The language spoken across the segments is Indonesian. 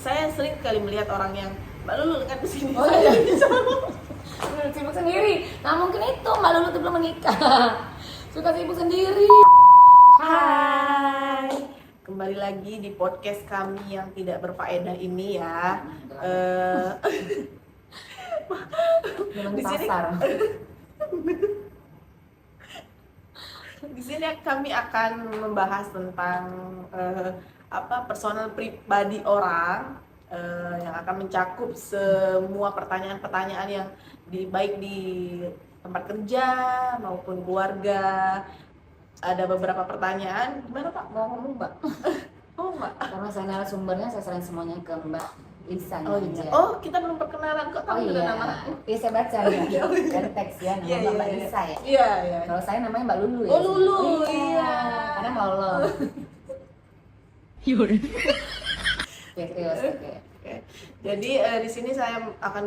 saya sering kali melihat orang yang Mbak Lulu kan di sini. Oh iya. Sibuk sendiri. Nah mungkin itu Mbak Lulu tuh belum menikah. Suka sibuk sendiri. Hai, kembali lagi di podcast kami yang tidak berfaedah ini ya. Memang Di sini- pasar. Di sini kami akan membahas tentang personal pribadi orang yang akan mencakup semua pertanyaan-pertanyaan yang baik di tempat kerja maupun keluarga. Ada beberapa pertanyaan. Gimana Pak? Mau ngomong Mbak? Oh Mbak. Karena saya narasumbernya saya serahin semuanya ke Mbak Lisa Oh aja. iya. Oh kita belum perkenalan kok. Oh Tahu iya. nama? Iya saya baca ya. Dari teks ya nama Iya, Mbak iya, Lisa ya. Iya iya. Kalau saya namanya Mbak Lulu ya. Oh Lulu. Iya. Karena Lolo. Yur. Oke. Oke. Jadi di sini saya akan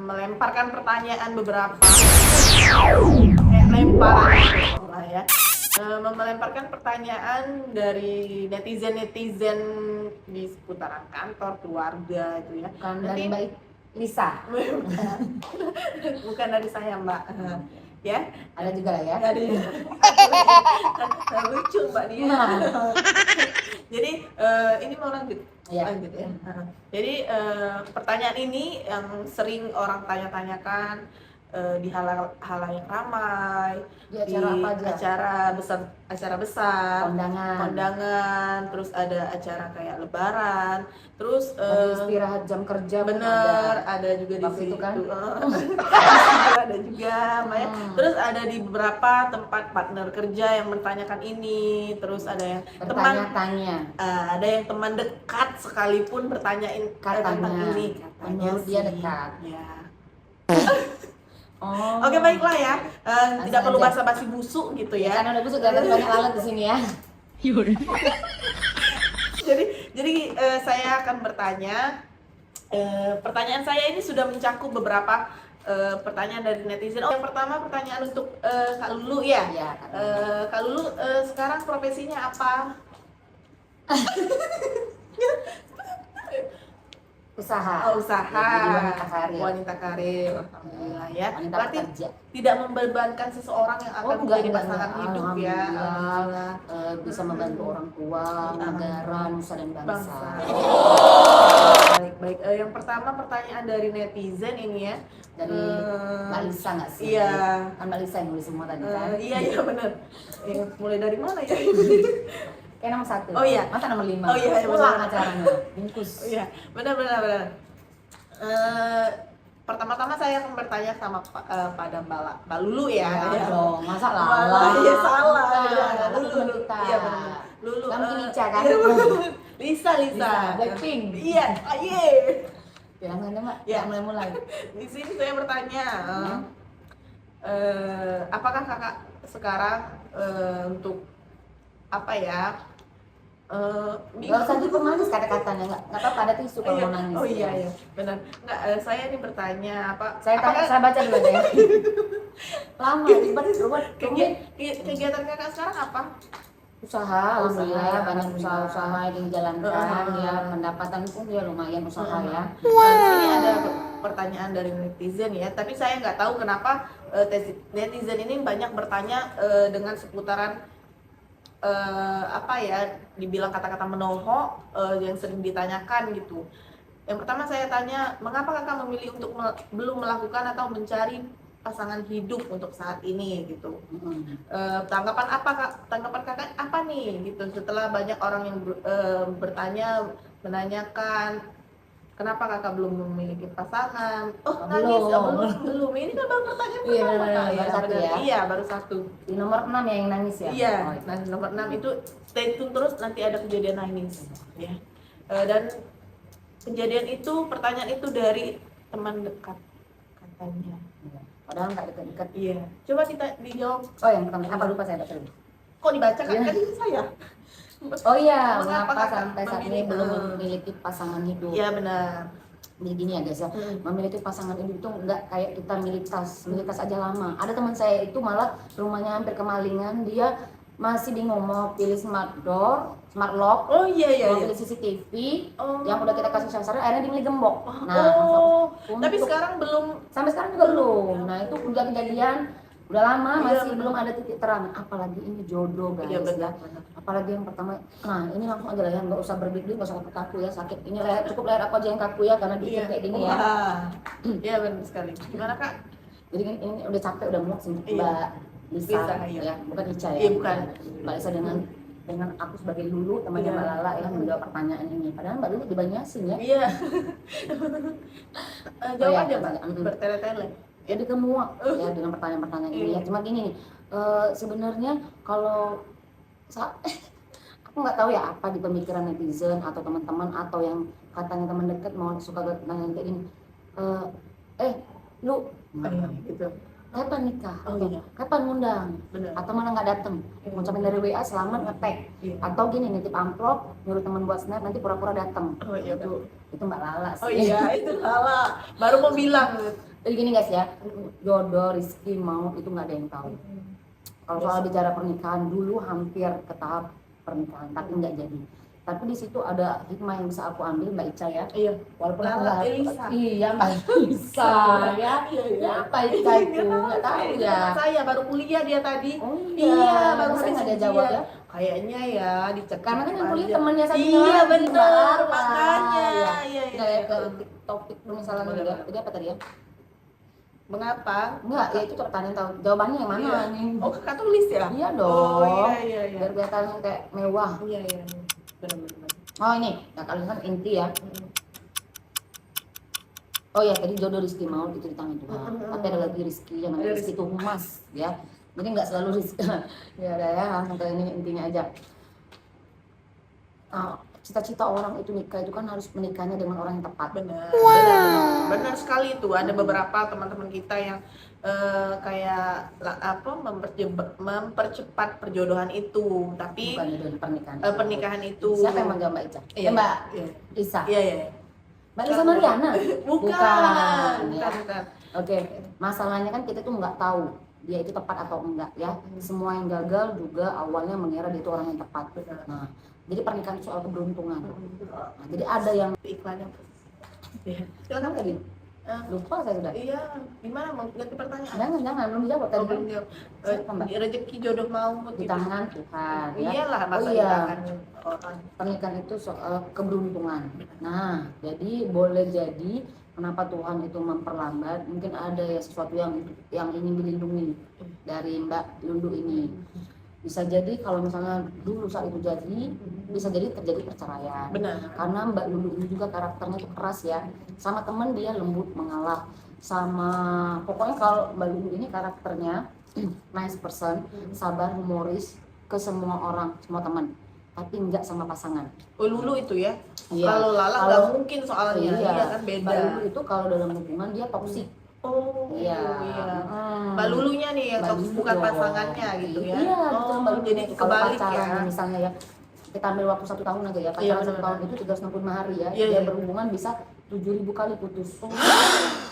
melemparkan pertanyaan beberapa lemparan lah ya. Melemparkan pertanyaan dari netizen di seputaran kantor, keluarga itu ya. Bukan dari Mbak Lisa. Bukan dari saya Mbak. Ya, Ada juga lah ya. dari lucu Mbak dia. Jadi ini mau lanjut. Iya. Lanjut ya. Jadi pertanyaan ini yang sering orang tanya-tanyakan di halayak ramai, Di acara apa aja? acara besar, Kondangan. terus ada acara kayak lebaran, terus Lagi istirahat jam kerja pun bener ada juga di Waktu situ itu kan? ada juga Maya. Terus ada di beberapa tempat partner kerja yang bertanyakan ini, terus ada yang Bertanya-tanya. ada yang teman dekat sekalipun bertanyain tentang Katanya. ini. Menurut dia sih. dekat. Ya. Oh. Oke baiklah ya, tidak perlu aja. basa-basi busuk gitu Ya ya. kan udah busuk banyak lalat di sini ya. Jadi saya akan bertanya. Pertanyaan saya ini sudah mencakup beberapa pertanyaan dari netizen. Oh, yang pertama pertanyaan untuk Kak Lulu ya. Iya. Kak Lulu sekarang profesinya apa? Usaha. Oh, usaha. Jadi wanita karir. Wanita karir. Alhamdulillah ya. Wanita Berarti pekerja. tidak membebankan seseorang yang akan menjadi pasangan hidup ya. Alhamdulillah. Bisa membantu orang tua, negara, nusa dan bangsa. Baik. Yang pertama pertanyaan dari netizen ini ya. Dari Mbak Lisa nggak sih? Iya. Kan Mbak Lisa yang nulis semua tadi kan? Iya benar. Mulai dari mana ya? Kayak nomor 1. Oh iya. Masa nomor 5? Oh iya, Pulang benar. acaranya. Bungkus. Iya, benar. Pertama-tama saya akan bertanya pada Mbak Lulu ya. Ya dong, masa Malah, Lala? iya salah. Bukan, Iya, Lala Lulu. teman kita. Iya benar. Lulu. Kamu mungkin Ica kan? Lisa. Blackpink. Iya, iya. Jangan deh Mbak, Ya. jangan mulai. Di sini saya bertanya, apakah kakak sekarang untuk apa ya? Gak usah dipermanis kata-katanya, nggak apa-apa ada tisu kalau mau nangis. Oh iya, benar. Enggak, saya ini bertanya Saya baca dulu aja ya. Lama, ribet. kegiatan kakak sekarang apa? Usaha, alhamdulillah banyak Alhamdulillah. usaha yang dijalankan ya, pendapatan pun ya lumayan usaha ya. Ini ada pertanyaan dari netizen ya, tapi saya nggak tahu kenapa netizen ini banyak bertanya dengan seputaran dibilang kata-kata menohok yang sering ditanyakan gitu. Yang pertama saya tanya, mengapa kakak memilih untuk belum melakukan atau mencari pasangan hidup untuk saat ini gitu. Tanggapan kakak apa nih gitu setelah banyak orang yang menanyakan kenapa kakak belum memiliki pasangan? Oh nangis, belum. Ini kan baru pertanyaan Iya, pertama benar, Kak. baru satu ya? Iya baru satu. Di nomor 6 yang nangis ya? Iya, Oh, nah nomor 6 itu stay tune terus nanti ada kejadian nangis ya. Dan kejadian itu, pertanyaan itu dari teman dekat katanya. Padahal nggak dekat-dekat. Iya. Coba kita dijawab. Oh yang pertama, apa lupa saya baca dulu. Kok dibaca kan? Iya. Kan itu saya. Oh iya, Mengapa mengapa kakak sampai saat ini memilih- belum memiliki pasangan hidup? Iya benar. Jadi gini ya guys ya, memiliki pasangan hidup itu nggak kayak kita milik tas aja lama. Ada teman saya itu malah rumahnya hampir kemalingan, dia masih bingung mau pilih smart door, smart lock, Oh iya iya mau iya. beli CCTV Oh. yang udah kita kasih sensor, akhirnya dimilih gembok. Nah, Oh, untuk- tapi sekarang belum. sampai sekarang juga belum. Nah, itu udah kejadian udah lama Iya, masih benar. belum ada titik terang. Apalagi ini jodoh guys Iya ya. benar benar. Apalagi yang pertama, nah ini langsung aja lah ya, nggak usah berbelit, nggak usah kaku ya, sakit. Ini leher, cukup leher aku aja yang kaku ya, karena dikit kayak gini ya. Wah. Iya benar sekali. Gimana Kak? Jadi ini udah capek, udah muak sih Iya. Mbak Lisa, Lisa, iya. ya, bukan Ica ya. Iya, bukan. Mbak Lisa dengan aku sebagai Lulu, temannya Iya. Mbak Lala ya, menjawab pertanyaan ini. Padahal Mbak Lulu dibanyasin ya. Iya. Jawab iya, aja Mbak. pertanyaan. Bertele-tele. Jadi kemuak ya dengan pertanyaan-pertanyaan ini ya. Cuma gini nih, sebenarnya kalau aku nggak tahu ya apa di pemikiran netizen atau teman-teman atau yang katanya teman dekat mau suka nanya kayak gini, lu Iya, gitu. kapan nikah? Oh, Atau iya. kapan ngundang? Benar. Atau malah nggak dateng, ngucapin dari WA selamat ngetek, Iya. atau gini nitip amplop nyuruh teman buat snap nanti pura-pura dateng. Oh iya, Itu Mbak Lala sih. Oh iya, itu salah. Baru mau bilang. Jadi gini guys ya, jodoh, rezeki, mau itu nggak ada yang tahu. Kalau soal bicara pernikahan dulu hampir ke tahap pernikahan, tapi nggak jadi. Tapi di situ ada hikmah yang bisa aku ambil Mbak Ica ya. Iya. Walaupun aku Lala nggak Elisa. iya Mbak Lisa ya. Iya, iya. Ya apa Ica itu nggak tahu ya. Saya baru kuliah dia tadi. Oh Iya, baru saya nggak ada habis jawab ujian. ya. Kayaknya ya dicek. Karena kan yang kuliah temannya saya Iya benar, makanya. Iya, Iya, iya. iya. Ke topik misalnya Benar. juga. Tadi apa tadi ya? Mengapa? Enggak, ya itu pertanyaan tahu. Jawabannya yang mana Iya. nih? Oh, kakak tulis ya? Iya dong. Oh, iya, iya, iya. Biar kelihatan kayak mewah. Iya, iya. Benar-benar. Oh ini, nah kalian kan inti ya. Oh ya tadi jodoh rezeki mau itu di tangan Tuhan. Tapi ada lagi rezeki yang namanya Ada rezeki itu emas ya. Jadi nggak selalu rezeki. Ya udah ya langsung ke ini intinya aja. Nah, cita-cita orang itu nikah itu kan harus menikahnya dengan orang yang tepat. Benar. Benar sekali itu. Ada beberapa teman-teman kita yang kayak mempercepat perjodohan itu, tapi Bukan jodoh pernikahan. pernikahan itu. Siapa yang manggil Mbak Ica? Iya, Mbak Iya. Lisa. Iya, iya. Mbak Lisa Mariana? Bukan. ya. Bukan. Oke, masalahnya kan kita tuh nggak tahu dia itu tepat atau enggak ya. Semua yang gagal juga awalnya mengira dia itu orang yang tepat. Nah, jadi pernikahan itu soal keberuntungan. Nah, jadi ada yang Iklannya. Iya. silakan tadi. Lupa saya sudah. Iya, gimana mau ganti pertanyaan? Jangan belum dijawab tadi. Oh, belum jawab. Silakan, Mbak. Rezeki jodoh mau Di tangan Tuhan ya. Iyalah, masa Oh, di iya. tangan orang. Pernikahan itu soal keberuntungan. Nah, jadi boleh jadi kenapa Tuhan itu memperlambat? Mungkin ada ya sesuatu yang ingin dilindungi dari Mbak Lundu ini. Bisa jadi kalau misalnya dulu saat itu jadi, bisa jadi terjadi perceraian. Benar. Karena Mbak Lulu ini juga karakternya itu keras ya. Sama temen dia lembut mengalah. Pokoknya kalau Mbak Lulu ini karakternya nice person, sabar, humoris ke semua orang, semua teman. Tapi enggak sama pasangan. Oh, Lulu itu ya. Iya. Kalau Lala Kalau- nggak mungkin soalnya. Iya. Iya kan beda. Mbak Lulu itu kalau dalam hubungan dia toksik. Oh, Iya. Mbak Lulunya nih yang Mbak toksik, Lulu bukan dong. pasangannya gitu ya. Iya, betul Mbak Lulu. Jadi Kalau kebalik pacaran ya. misalnya ya, kita ambil waktu 1 tahun aja ya, Iya, pacaran 1 benar. tahun itu 365 hari ya, Iya, dia iya. berhubungan bisa 7.000 kali putus.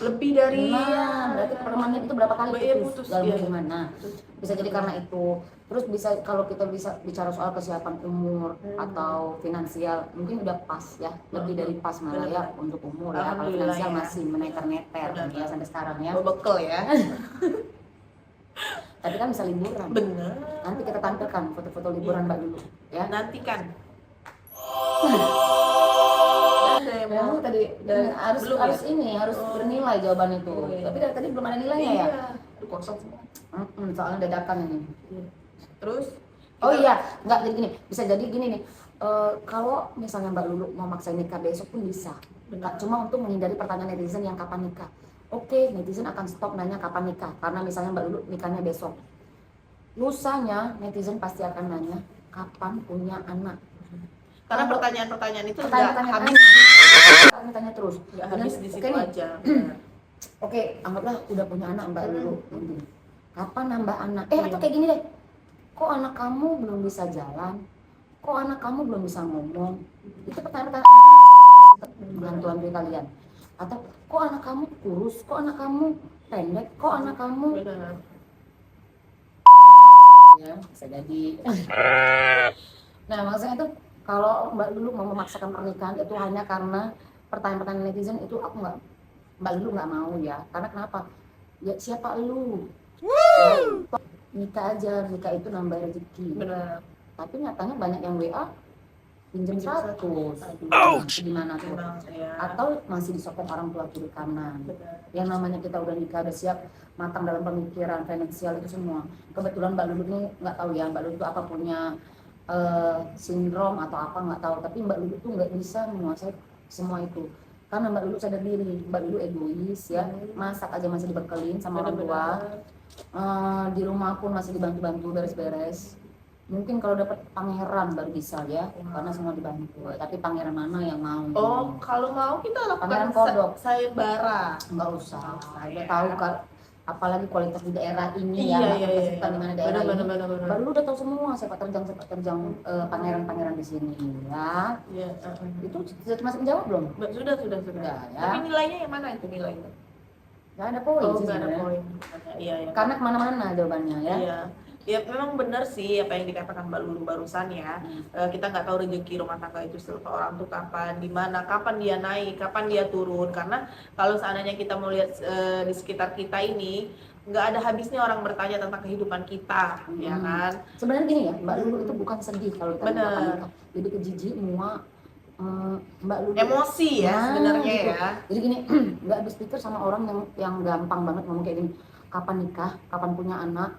Lebih dari Nah, berarti permanen itu berapa kali Iya, putus putus, dalam iya. hubungan. Nah, bisa jadi karena itu. Terus bisa kalau kita bisa bicara soal kesiapan umur atau finansial, mungkin udah pas ya, lebih dari pas malah ya untuk umur ya. Kalau Alhamdulillah finansial ya. masih meneter-neter Benar. ya sampai sekarang ya. bekel ya. Tapi kan bisa liburan. Bener. Nanti kita tampilkan foto-foto liburan Mbak dulu ya. Nanti kan. Ada yang Ya, mau tadi harus belum harus ya? ini harus Oh. bernilai jawaban itu. Oh, iya. Tapi dari tadi belum ada nilainya ya. Iya. Aduh, kosong semua. Soalnya dadakan ini. Terus? Oh kita- iya, nggak jadi gini. Bisa jadi gini nih. Kalau misalnya Mbak Lulu mau maksa nikah besok pun bisa. Benar. Cuma untuk menghindari pertanyaan netizen yang kapan nikah. Oke, netizen akan stop nanya kapan nikah karena misalnya Mbak Lulu nikahnya besok. Lusanya netizen pasti akan nanya kapan punya anak. Karena Kalau- pertanyaan-pertanyaan itu nggak Pertanyaan-pertanyaan habis, tanya terus. nggak habis di situ Oke nih, aja. Benar. Oke, anggaplah udah punya anak Mbak Lulu. Kapan nambah anak? Iya. Atau kayak gini deh. Kok anak kamu belum bisa jalan? Kok anak kamu belum bisa ngomong? Itu pertanyaan-pertanyaan penentuan diri kalian. Atau kok anak kamu kurus? Kok anak kamu pendek? Kok anak kamu Benar. ya bisa jadi. Nah, maksudnya itu Kalau Mbak Lulu mau memaksakan pernikahan itu hanya karena pertanyaan-pertanyaan netizen, itu aku nggak, Mbak Lulu nggak mau ya. Karena kenapa? Ya siapa lu? Ya, nikah aja, nikah itu nambah rezeki. Benar. Tapi nyatanya banyak yang WA pinjam Pinjam 100. Gimana tuh? Memang ya. Atau masih disokong orang tua kiri kanan. Benar. Yang namanya kita udah nikah, udah siap, matang dalam pemikiran, finansial itu semua. Kebetulan Mbak Lulu ini nggak tahu ya, Mbak Lulu itu apa punya sindrom atau apa nggak tahu. Tapi Mbak Lulu tuh nggak bisa menguasai semua itu. Karena Mbak Lulu sadar diri, Mbak Lulu egois ya, masak aja masih dibekelin sama orang tua. Benar-benar. Di rumah pun masih dibantu-bantu beres-beres. Mungkin kalau dapat pangeran baru bisa ya, karena semua dibantu. Tapi pangeran mana yang mau? Oh, kalau mau kita Pangeran lakukan kodok. sayembara. Nggak usah. Nggak Udah ya. tahu kan, apalagi kualitas di daerah ini ya, Iya, nggak iya, kita iya. sebutkan di mana daerah ini. Benar. Baru udah tahu semua siapa terjang pangeran-pangeran di sini ya. Iya, Itu sudah masuk menjawab belum? Sudah. Sudah ya. Tapi nilainya yang mana itu nilainya? Nggak ada poin Oh, sih nggak ada sebenarnya. poin. Iya. Karena kemana-mana jawabannya ya. Iya. Ya memang benar sih apa yang dikatakan Mbak Lulu barusan ya. Kita nggak tahu rezeki rumah tangga itu seseorang tuh kapan, di mana, kapan dia naik, kapan dia turun. Karena kalau seandainya kita mau lihat di sekitar kita ini, nggak ada habisnya orang bertanya tentang kehidupan kita, ya kan? Sebenarnya gini ya, Mbak Lulu itu bukan sedih kalau kita Benar. nikah. Jadi kejijik semua Mbak Lulu. Emosi ya Nah, sebenarnya gitu. ya. Jadi gini, nggak habis pikir sama orang yang gampang banget ngomong kayak gini. Kapan nikah, kapan punya anak,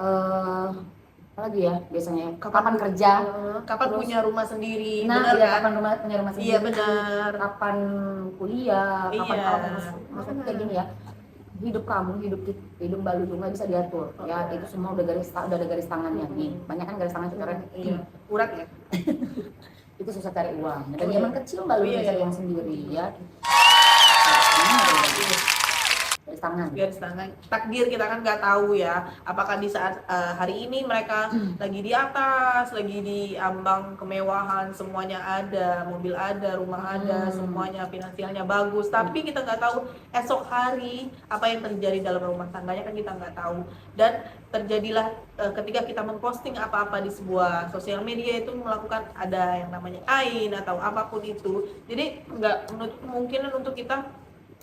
apa lagi ya biasanya? Kapan kerja? Kapan Terus- punya rumah sendiri, Nah, benar iya, kan? kapan punya rumah sendiri? Iya benar. Kapan kuliah? Kapan Iya. kalau maksudnya kayak gini ya. Hidup kamu, hidup Mbak Lulu nggak bisa diatur. Ya, itu semua udah ada garis tangannya nih. Banyak kan garis tangan coret. Iya. Urat ya. Itu susah cari uang. Dari Iya. zaman kecil Mbak Lulu Iya, cari iya. uang sendiri ya. Garis tangan. Garis tangan, takdir kita kan nggak tahu ya, apakah di saat hari ini mereka lagi di atas, lagi di ambang kemewahan, semuanya ada, mobil ada, rumah ada, semuanya finansialnya bagus, tapi kita nggak tahu esok hari apa yang terjadi dalam rumah tangganya, kan kita nggak tahu. Dan terjadilah ketika kita memposting apa-apa di sebuah sosial media itu melakukan ada yang namanya ain atau apapun itu, jadi nggak menutup kemungkinan untuk kita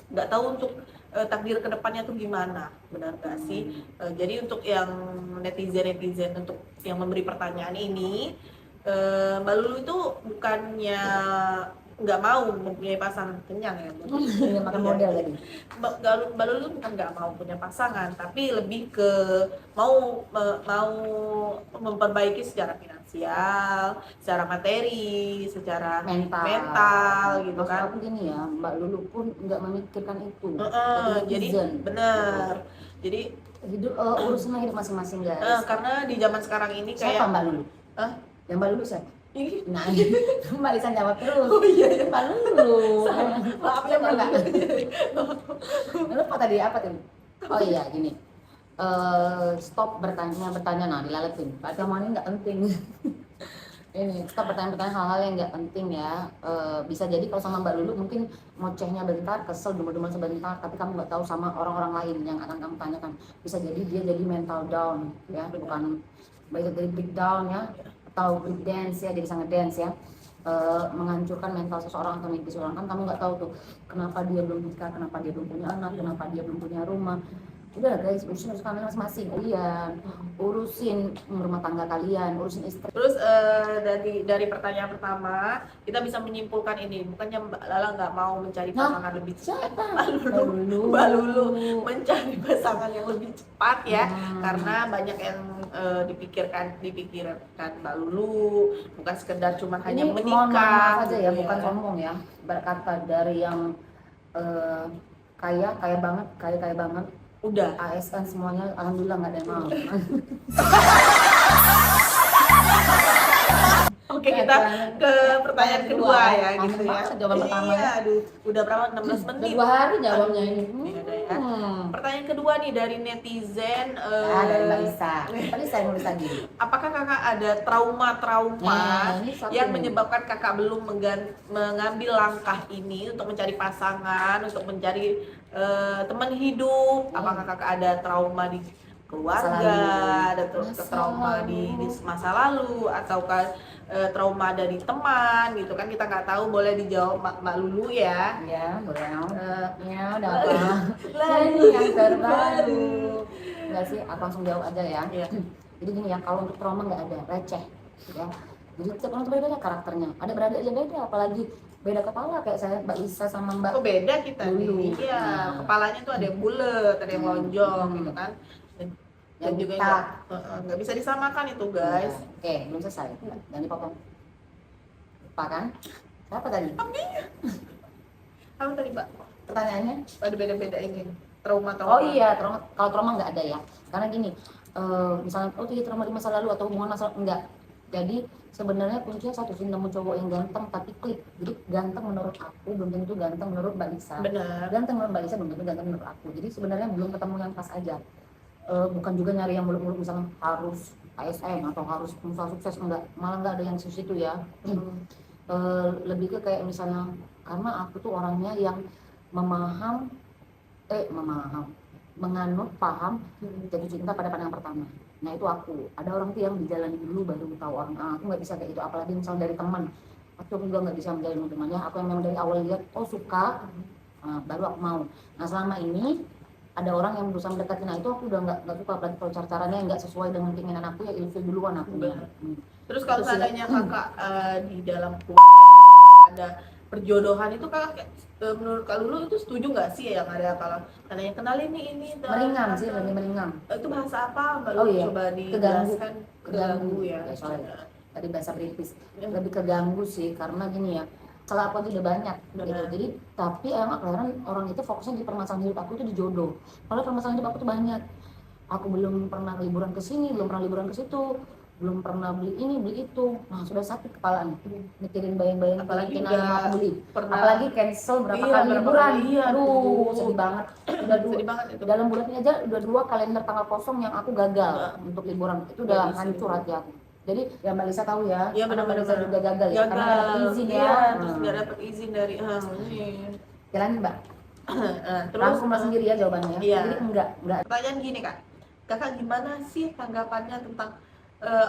nggak tahu untuk takdir kedepannya tuh gimana, benar gak sih? Jadi untuk yang netizen untuk yang memberi pertanyaan ini, Mbak Lulu itu bukannya nggak mau mempunyai pasangan, kenyang ya Yang makan model tadi. Mbak Lulu bukan nggak mau punya pasangan, tapi lebih ke mau memperbaiki secara finansial, secara materi, secara mental gitu Maksud kan. aku gini ya, Mbak Lulu pun nggak memikirkan itu. Jadi benar. Jadi Hidup urusannya hidup masing-masing guys. karena di zaman sekarang ini Siapa kayak Mbak Lulu? Hah? Yang Mbak Lulu siapa? Ih, Nah, Mbak Lisa jawab terus. oh iya. Mbak Lulu. Maaf ya Mbak Enggak. Lulu. Lupa tadi apa tadi? Oh iya gini. Stop bertanya. Nah dilaletin. Berarti omongan ini nggak penting. Ini stop bertanya hal-hal yang nggak penting ya. Bisa jadi kalau sama Mbak Lulu mungkin ngocehnya bentar, kesel demel-demel sebentar, tapi kamu nggak tahu sama orang-orang lain yang akan kamu tanyakan. Bisa jadi dia jadi mental down ya, bukan baik dari breakdown ya, atau break dance ya, jadi sangat dance ya. Menghancurkan mental seseorang atau mimpi seseorang, kan kamu nggak tahu tuh kenapa dia belum nikah, kenapa dia belum punya anak, kenapa dia belum punya rumah. Udah guys, urusin kalian masing-masing, kalian urusin rumah tangga kalian, urusin istri. Terus dari pertanyaan pertama kita bisa menyimpulkan ini, bukannya Mbak Lala nggak mau mencari pasangan lebih cepat, Siapa? Mbak Lulu mencari pasangan yang lebih cepat ya, karena banyak yang dipikirkan Mbak Lulu, bukan sekedar cuma hanya Ini mohon menikah maaf aja ya, gitu bukan sombong ya, berkata dari yang kaya banget, udah. ASN semuanya, alhamdulillah nggak ada yang mau. Oke, kita ke pertanyaan kedua ya gitu ya. Jawaban pertama Iya, ya. aduh, udah berapa? 16 Udah menit. 2 hari jawabnya ini. Iya, udah ya. Pertanyaan kedua nih dari netizen, Dari Mbak Lisa. Tadi saya nulis tadi. apakah kakak ada trauma-trauma Ini satu yang nih. menyebabkan kakak belum mengambil langkah ini untuk mencari pasangan, untuk mencari teman hidup? Apakah kakak ada trauma di keluarga, ada trauma di masa lalu, ataukah trauma dari teman gitu kan, kita nggak tahu. Boleh dijawab Mbak Lulu ya. Ya, boleh. Ya, udah Lagi apa? Lagi yang terbaru. Enggak sih, aku langsung jawab aja ya. Iya. Jadi gini ya, kalau untuk trauma nggak ada, receh. Ya. Jadi setiap orang tuh beda karakternya. Ada berada aja beda, apalagi beda kepala kayak saya, Mbak Lisa sama Mbak Oh beda kita Lulu. nih. Iya, Nah. kepalanya tuh ada yang bulat, ada yang lonjong gitu kan. Dan juga nggak bisa disamakan itu guys. Ya. Oke, belum selesai. Dan dipotong. Lupa kan? Apa tadi? Apa tadi Mbak? Pertanyaannya? Ada beda-beda ini trauma. Oh iya, trauma. Kalau trauma nggak ada ya. Karena gini, misalnya itu trauma di masa lalu atau hubungan masa enggak. Jadi sebenarnya kuncinya satu sih, nemu cowok yang ganteng tapi klik. Jadi ganteng menurut aku belum tentu ganteng menurut Mbak Lisa. Benar. Ganteng menurut Mbak Lisa belum tentu ganteng menurut aku. Jadi sebenarnya belum ketemu yang pas aja. Bukan juga nyari yang muluk-muluk misalnya harus ASN atau harus pengusaha sukses, enggak, malah nggak ada yang sukses itu ya. Lebih ke kayak misalnya, karena aku tuh orangnya yang menganut paham jatuh cinta pada pandangan pertama. Nah itu aku, ada orang tuh yang dijalani dulu baru tahu orang, aku nggak bisa kayak itu, apalagi misalnya dari teman. Aku juga nggak bisa menjalin hubungannya, aku yang memang dari awal lihat oh suka, baru aku mau. Nah selama ini ada orang yang berusaha mendekati, nah itu aku udah nggak suka, apalagi kalau caranya nggak sesuai dengan keinginan aku, ya ilfil duluan aku. Terus kalau Itu sih ya. seandainya kakak di dalam keluarga ada perjodohan itu, kakak menurut Kak Lulu itu setuju nggak sih yang ada kalau seandainya kenalin nih ini Meringan sih, lebih meringan. itu bahasa apa Mbak Lulu? Oh iya, Coba dijelaskan. keganggu Ya. soalnya tadi bahasa British lebih keganggu sih, karena gini ya, salah aku udah banyak gitu. Jadi tapi emang kalian orang itu fokusnya di permasalahan hidup aku itu di jodoh. Kalau permasalahan hidup aku tuh banyak, aku belum pernah liburan ke sini, belum pernah liburan ke situ, belum pernah beli ini beli itu. Nah sudah sakit kepala nih mikirin bayang-bayang Apalagi bikin udah yang mau aku beli, pernah apalagi cancel berapa Iya, kali berapa liburan. kali, iya, Aduh aduh. sedih banget. Udah sedih banget itu. dalam bulan ini aja udah 2 kalender tanggal kosong yang aku gagal untuk liburan. Itu udah hancur hati aku. Jadi ya Mbak Lisa tahu ya, Iya karena Mbak benar-benar Lisa juga gagal ya, karena nggak dapat izin ya. Iya, terus nggak dapat izin dari ini. Jalan Mbak. Terus Langsung Mbak sendiri ya jawabannya. Iya. Jadi enggak. Pertanyaan gini Kak, kakak gimana sih tanggapannya tentang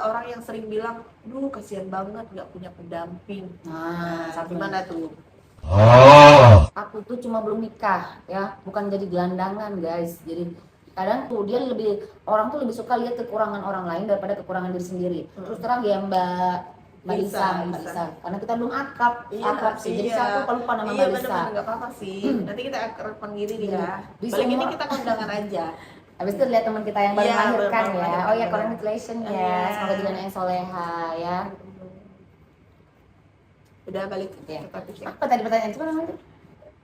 orang yang sering bilang, duh kasihan banget nggak punya pendamping. Nah, Gimana tuh? Aku tuh cuma belum nikah ya, bukan jadi gelandangan guys. Jadi kadang tuh dia orang tuh lebih suka lihat kekurangan orang lain daripada kekurangan diri sendiri. Terus terang ya Mbak Lisa, karena kita belum akrab sih. Jadi saya tuh lupa nama Mbak Lisa. Iya, nggak apa-apa sih. Nanti kita akrabkan diri nih ya. Di Balik ini semua- kita kondangan aja. Habis itu lihat teman kita yang baru Iya, melahirkan baru ya. melahirkan. Oh ya, congratulations ya. Iya. Semoga jadi anak yang soleha ya. Udah balik Iya. ke topik ya. Apa tadi pertanyaan? Coba namanya?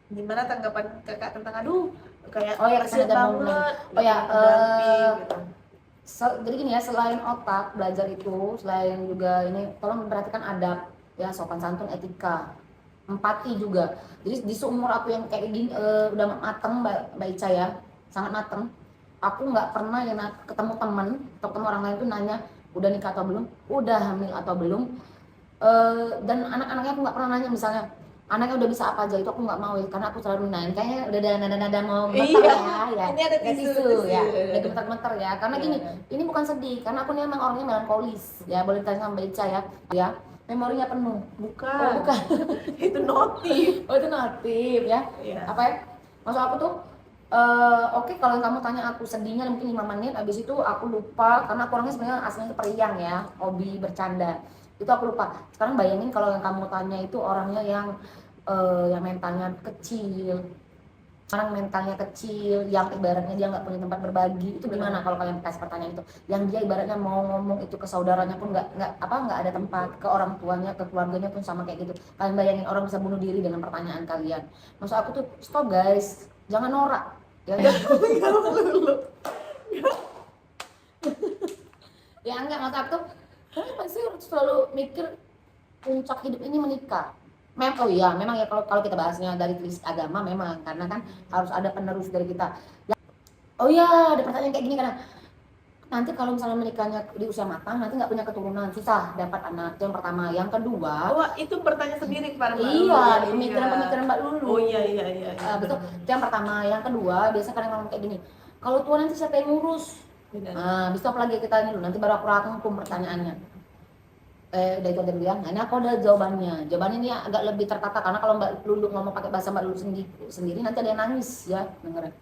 Gimana tanggapan kakak tentang aduh kayak Oh ya, kasihan kesana banget. Oh ya, nggak punya pendamping, gitu. jadi gini ya, selain otak belajar itu, selain juga ini, tolong memperhatikan adab ya, sopan santun, etika, empati juga. Jadi di seumur aku yang kayak gini udah mateng Mbak Ica ya, sangat mateng. Aku nggak pernah yang ketemu teman atau ketemu orang lain tuh nanya udah nikah atau belum, udah hamil atau belum. Dan anak-anaknya aku nggak pernah nanya misalnya anaknya udah bisa apa aja, itu aku nggak mau ya, karena aku selalu nanya kayaknya udah ada nada-nada mau gemeter ya. Ini ada Kayak tisu ya, udah gemeter-gemeter ya, karena gini, ini bukan sedih, karena aku nih emang orangnya melankolis ya, boleh ditanya sama Mbak Ica ya, memorinya penuh. Bukan. Oh, bukan. Itu notif. Oh itu notif ya. Iya. Apa ya, maksud aku tuh oke, kalau kamu tanya aku sedihnya mungkin 5 menit, habis itu aku lupa, karena aku orangnya sebenarnya aslinya periang ya, hobi bercanda, itu aku lupa. Sekarang bayangin kalau yang kamu tanya itu orangnya yang mentalnya kecil, orang mentalnya kecil, yang ibaratnya dia nggak punya tempat berbagi, itu gimana kalau kalian kasih pertanyaan itu, yang dia ibaratnya mau ngomong itu ke saudaranya pun nggak ada tempat, ke orang tuanya, ke keluarganya pun sama kayak gitu. Kalian bayangin orang bisa bunuh diri dengan pertanyaan kalian. Maksud aku tuh stop guys, jangan norak ya. Ya enggak, maksud aku tuh kenapa sih orang selalu mikir puncak hidup ini menikah. Oh iya, memang ya, kalau kita bahasnya dari krisis agama memang, karena kan harus ada penerus dari kita. Oh iya, ada pertanyaan kayak gini, karena nanti kalau misalnya menikahnya di usia matang, nanti nggak punya keturunan, susah dapat anak. Itu yang pertama. Yang kedua, itu pertanyaan sendiri kepada Mbak Lulu. iya, ada pemikiran Mbak Lulu. Oh iya. Betul. Itu yang pertama. Yang kedua, biasa kadang ngomong kayak gini, kalau tua nanti siapa yang ngurus? Nah, bisa apa lagi kita ini dulu, nanti baru aku rangkum pertanyaannya. Udah itu tadi bilang. Nah, ini aku ada jawabannya. Jawabannya ini agak lebih tertata karena kalau Mbak Lulu ngomong pakai bahasa Mbak Lulu sendiri nanti ada yang nangis ya, dengerin.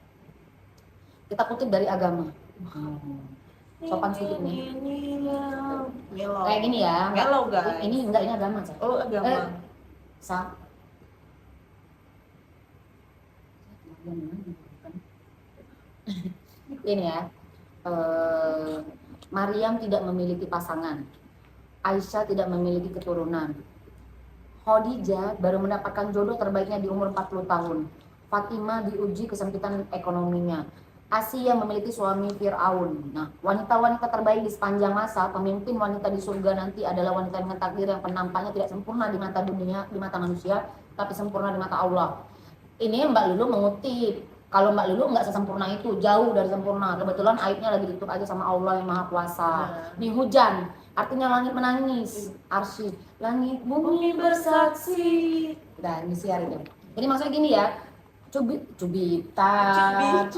Kita kutip dari agama. Sopan sedikit nih. Melo. Kayak gini ya. Melo guys. Ini enggak, ini agama, Cak. Oh agama. Ini ya. Maryam tidak memiliki pasangan. Aisyah tidak memiliki keturunan. Khadijah baru mendapatkan jodoh terbaiknya di umur 40 tahun. Fatimah diuji kesempitan ekonominya. Asia memiliki suami Fir'aun. Nah, wanita-wanita terbaik di sepanjang masa, pemimpin wanita di surga nanti adalah wanita dengan takdir yang penampakannya tidak sempurna di mata dunia, di mata manusia, tapi sempurna di mata Allah. Ini Mbak Lulu mengutip. Kalau Mbak Lulu nggak sesempurna itu, jauh dari sempurna. Kebetulan aibnya lagi ditutup aja sama Allah yang Maha Kuasa. Nih hujan, artinya langit menangis, arsy, langit bumi bersaksi. Dan ini siar itu. Jadi maksudnya gini ya, cubitan,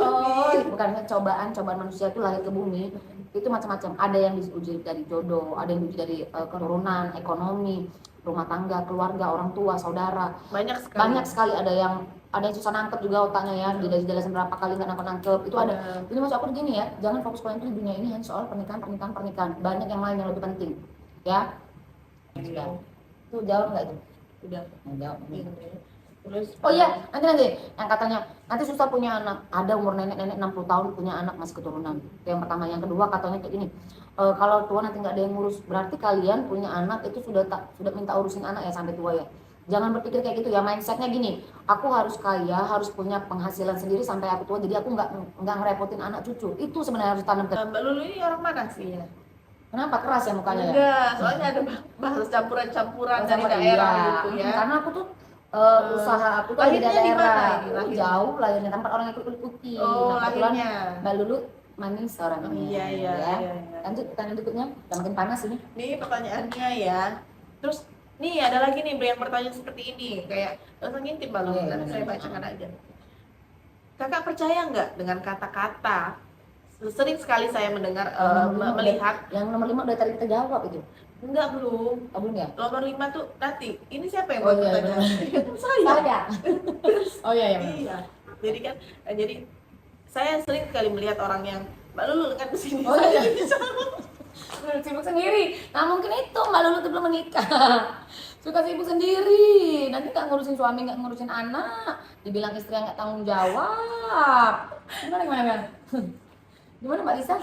bukan cobaan manusia itu lahir ke bumi itu macam-macam. Ada yang diuji dari jodoh, ada yang diuji dari keturunan, ekonomi, rumah tangga, keluarga, orang tua, saudara. Banyak sekali ada yang susah nangkep juga otaknya ya, dijelasin berapa kali nggak nangkep itu ada. Jadi maksud aku gini ya, jangan fokus kalian tuh di dunia ini hanya soal pernikahan. Banyak yang lain yang lebih penting ya. Sudah. Tuh jawab nggak itu? Udah. Jawab. Terus, oh iya, nanti yang katanya nanti susah punya anak. Ada umur nenek 60 tahun punya anak masih keturunan. Itu yang pertama. Yang kedua katanya kayak gini, kalau tua nanti nggak ada yang ngurus, berarti kalian punya anak itu sudah minta urusin anak ya sampai tua ya. Jangan berpikir kayak gitu ya, mindsetnya gini, aku harus kaya, harus punya penghasilan sendiri sampai aku tua, jadi aku nggak ngerepotin anak cucu. Itu sebenarnya harus tanam. Mbak Lulu ini orang mana sih ya? Kenapa keras ya mukanya ya? Enggak, soalnya ada bahasa campuran dari daerah gitu ya. Karena aku tuh usaha aku tuh di daerah jauh, lahirnya tempat orang yang ikuti. Nah, lahirnya Mbak Lulu manis orangnya. Iya. Lanjut pertanyaan berikutnya, udah makin panas ini. Nih pertanyaannya ya. Terus nih ada lagi nih yang bertanya seperti ini, kayak langsung ngintip Mbak Lulu, saya bacakan aja. Kakak percaya nggak dengan kata-kata? Sering sekali saya mendengar, melihat. Yang nomor 5 udah tadi kita jawab itu. Enggak, belum. Belum ya? Nomor 5 tuh nanti. Ini siapa yang buat pertanyaan? Saya. Oh iya. Iya. Jadi kan, jadi saya sering sekali melihat orang yang Mbak Lulu kan di sini. Oh iya. Sibuk sendiri. Nah mungkin itu Mbak Lulu tuh belum menikah. Suka sibuk sendiri. Nanti nggak ngurusin suami, nggak ngurusin anak. Dibilang istri yang nggak tanggung jawab. Gimana? Gimana Mbak Lisa?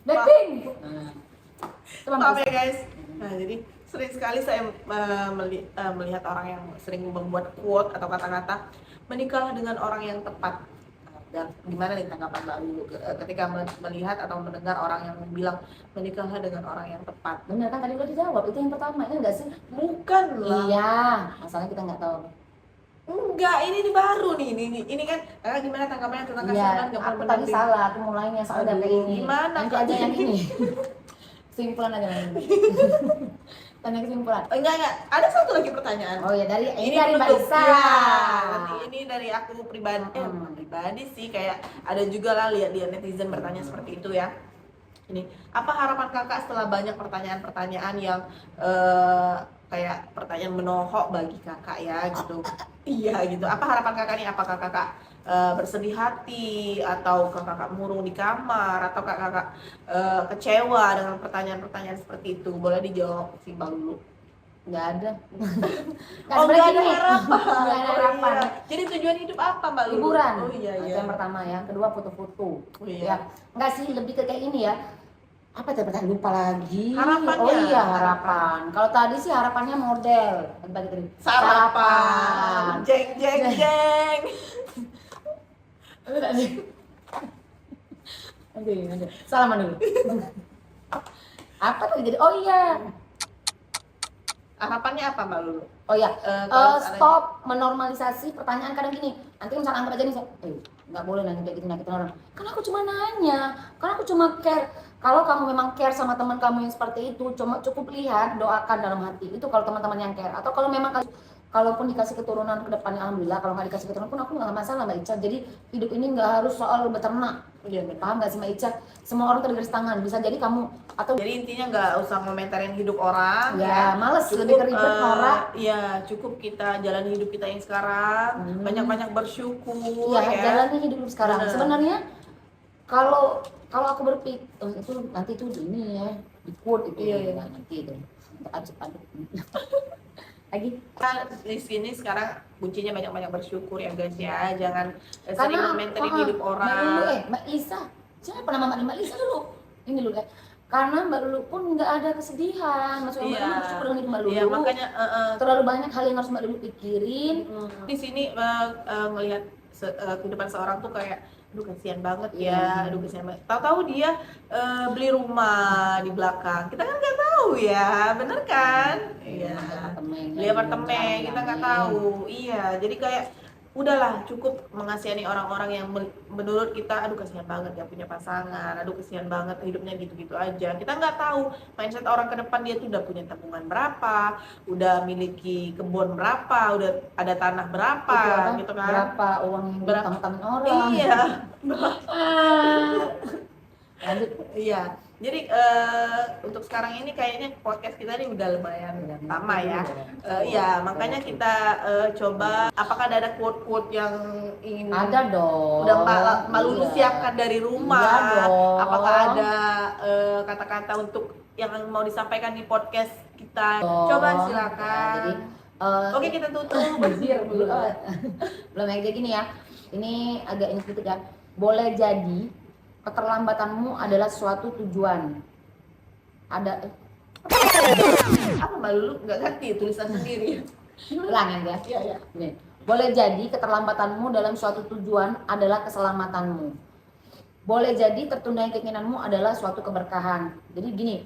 Blackpink. Maaf ya guys. Nah jadi sering sekali saya melihat orang yang sering membuat quote atau kata-kata menikahlah dengan orang yang tepat. Dan gimana nih tanggapan Mbak Lulu ketika melihat atau mendengar orang yang bilang menikahlah dengan orang yang tepat? Benar kan tadi udah dijawab, itu yang pertama, ini enggak sih? Bukan lah. Iya, masalahnya kita nggak tahu. Enggak, ini baru nih, ini kan gimana tanggapannya tentang kasihan? Iya, aku tadi salah, aku mulainya soal dari ini. Gimana? Nanti aja yang ini. Kesimpulan aja nanti. Tanya kesimpulan. Enggak, ada satu lagi pertanyaan. Oh ya, dari Mbak Lisa. Ya, nanti ini dari aku pribadi, pribadi sih, kayak ada juga lah lihat netizen bertanya seperti itu ya. Ini apa harapan kakak setelah banyak pertanyaan-pertanyaan yang kayak pertanyaan menohok bagi kakak ya gitu. Iya gitu. Apa harapan kakak nih? Apakah kakak bersedih hati, atau kakak murung di kamar, atau kakak kecewa dengan pertanyaan-pertanyaan seperti itu? Boleh dijawab sih Mbak Lulu. Nggak ada. Nggak ada harapan. Nggak ada harapan. Iya. Jadi tujuan hidup apa Mbak Lulu? Hiburan. Oh iya. Itu yang pertama ya. Kedua foto-foto. Oh iya. Ya. Enggak sih, lebih ke kayak ini ya. Apa tadi pertanyaan, lupa lagi. Harapannya. Oh iya, harapan. Kalau tadi sih harapannya model. Sarapan. Jeng. Nanti. Salaman dulu. Apa tadi jadi? Oh iya. Harapannya apa Mbak Lulu? Oh ya, stop menormalisasi pertanyaan kadang gini. Nanti misalnya anggap aja nih, nggak boleh nanya kayak gitu, nyakitin orang. Karena aku cuma nanya, karena aku cuma care. Kalau kamu memang care sama teman kamu yang seperti itu, cuma cukup lihat, doakan dalam hati. Itu kalau teman-teman yang care. Atau kalau memang kalaupun dikasih keturunan ke depannya alhamdulillah, kalau nggak dikasih keturunan pun aku nggak masalah Mbak Ica. Jadi hidup ini nggak harus soal beternak. Iya, benar. Paham nggak sih Mbak Ica? Semua orang tergaris tangan. Bisa jadi kamu atau Jadi intinya nggak usah ngomentarin hidup orang ya males, Cukup, lebih keribet norak. Iya, cukup kita jalani hidup kita yang sekarang, banyak-banyak bersyukur Iya, ya. jalani hidup sekarang. Bener. Sebenarnya kalau aku berpikir itu nanti itu ini ya di quote itu Iya, iya. ya, nanti itu aduk lagi Di sini sekarang kuncinya banyak-banyak bersyukur ya guys ya, jangan sering karena komentarin hidup Mbak Lulu, orang. Mbak Isa, siapa nama Mbak Lisa dulu? Ini dulu ya. Karena Mbak Lulu pun nggak ada kesedihan, maksudnya Mbak Iya. Lulu bersyukur dengan hidup Mbak Lulu. Iya, makanya Terlalu banyak hal yang harus Mbak Lulu pikirin. di sini ngelihat kehidupan seorang tuh kayak aduh kasihan banget ya, Iya. aduh kasihan banget. Tahu-tahu dia beli rumah di belakang. Kita kan nggak tahu ya, bener kan? Iya. Beli apartemen, kita nggak tahu. Iya, jadi kayak udahlah cukup mengasihani orang-orang yang menurut kita aduh kasihan banget gak punya pasangan, aduh kasihan banget hidupnya gitu-gitu aja. Kita nggak tahu mindset orang ke depan, dia tuh udah punya tabungan berapa, udah miliki kebun berapa, udah ada tanah berapa Itu apa? gitu kan. Berapa uang yang Berapa- ditangkapin orang? Iya. Lanjut. Iya. Jadi untuk sekarang ini kayaknya podcast kita ini udah lumayan lama ya. Iya, makanya kita coba apakah ada quote-quote yang ingin Ada dong. udah Mbak Lulu Iya. siapkan dari rumah? Iya dong. Apakah ada kata-kata untuk yang mau disampaikan di podcast kita? Dong. Coba Ya, silakan. jadi Oke, kita tutup. belum belum yang kayak gini ya. Ini agak ini sedikit ya. Boleh jadi keterlambatanmu adalah suatu tujuan. Ada Apa Mbak Lulu nggak ngerti tulisan sendiri? ulang ya guys. Iya, iya. Nih, boleh jadi keterlambatanmu dalam suatu tujuan adalah keselamatanmu. Boleh jadi tertundanya keinginanmu adalah suatu keberkahan. Jadi gini,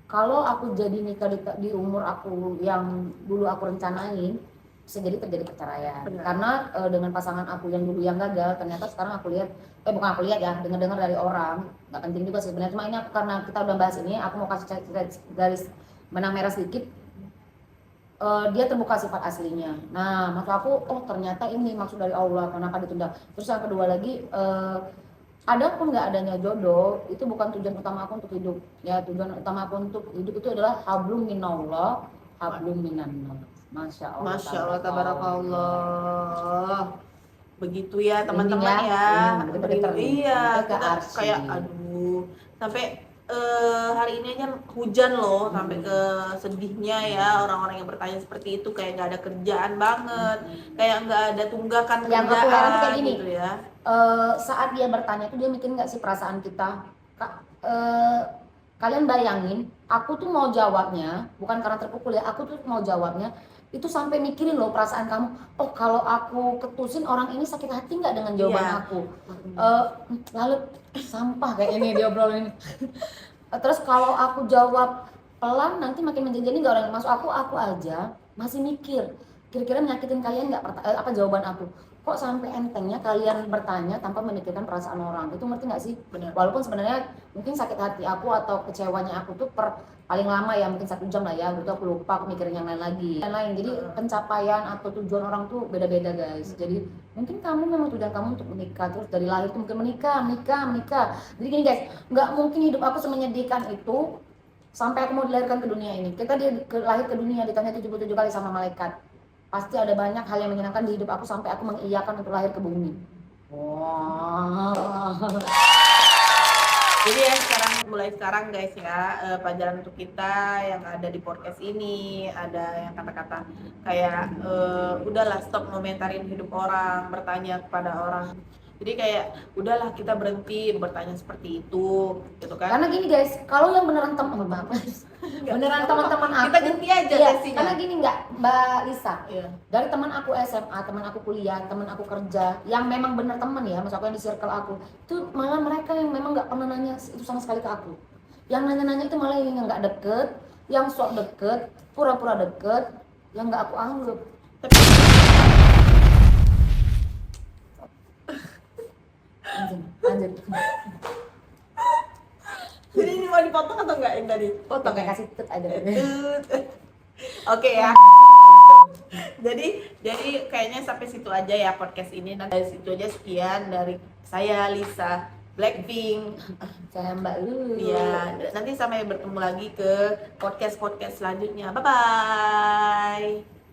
kalau aku jadi nikah di umur aku yang dulu aku rencanain, bisa jadi terjadi perceraian. Benar. Karena dengan pasangan aku yang dulu yang gagal, ternyata sekarang aku lihat, bukan aku lihat ya, dengar-dengar dari orang, nggak penting juga sih sebenarnya. Cuma ini karena kita udah bahas ini, aku mau kasih garis benang merah sedikit. Dia terbuka sifat aslinya. Nah, maksud aku, oh ternyata ini maksud dari Allah, kenapa ditunda. Terus yang kedua lagi, ada pun nggak adanya jodoh, itu bukan tujuan utama aku untuk hidup. Ya, tujuan utama aku untuk hidup itu adalah hablum minallah, hablum minannas. Masya Allah. Masya Allah, tabarakallah. Begitu ya teman-teman Merinding ya. bener-bener Iya, sampai ke kita arsy. kayak aduh, sampai hari ini aja hujan loh, sampai ke sedihnya ya orang-orang yang bertanya seperti itu, kayak nggak ada kerjaan banget, kayak nggak ada tunggakan Yang aku kerjaan heran tuh kayak gini. gitu ya. Saat dia bertanya itu dia mikir nggak sih perasaan kita? Kalian bayangin, aku tuh mau jawabnya bukan karena terpukul ya, aku tuh mau jawabnya itu sampai mikirin loh perasaan kamu. Oh kalau aku ketusin orang ini sakit hati nggak dengan jawaban Iya. aku? Lalu sampah kayak ini diobrolin. Terus kalau aku jawab pelan nanti makin menjadi nggak orang yang masuk aku aja masih mikir kira-kira menyakitin kalian nggak apa jawaban aku. Kok sampai entengnya kalian bertanya tanpa memikirkan perasaan orang, itu ngerti nggak sih? Benar. Walaupun sebenarnya mungkin sakit hati aku atau kecewanya aku tuh paling lama ya mungkin 1 jam lah ya, gitu aku lupa, aku mikirin yang lain lagi lain. Jadi pencapaian atau tujuan orang tuh beda-beda guys. Jadi mungkin kamu memang tujuan kamu untuk menikah, terus dari lahir tuh mungkin menikah. Jadi gini guys, nggak mungkin hidup aku semenyedihkan itu sampai aku mau dilahirkan ke dunia ini. Kita lahir ke dunia ditanya 77 kali sama malaikat. Pasti ada banyak hal yang menyenangkan di hidup aku sampai aku mengiyakan untuk lahir ke bumi. Wow. Jadi ya mulai sekarang guys ya, pelajaran untuk kita yang ada di podcast ini, ada yang kata-kata kayak udahlah stop komentarin hidup orang, bertanya kepada orang. Jadi kayak udahlah kita berhenti bertanya seperti itu, gitu kan? Karena gini guys, kalau yang beneran teman-teman aku, Kita ganti aja iya, sesinya. karena gini nggak Mbak Lisa, Iya. dari teman aku SMA, teman aku kuliah, teman aku kerja, yang memang bener teman ya, maksud aku yang di circle aku, itu malah mereka yang memang nggak pernah nanya itu sama sekali ke aku. Yang nanya-nanya itu malah yang nggak deket, yang sok deket, pura-pura deket, yang nggak aku anggap. Lanjut. Jadi ini mau dipotong atau enggak yang tadi? Potong Oke, ya? kasih tut aja. Oke ya. Jadi kayaknya sampai situ aja ya podcast ini. Nanti dari situ aja, sekian dari saya Lisa Blackpink. Saya Mbak Lulu. Ya, nanti sampai bertemu lagi ke podcast selanjutnya. Bye bye.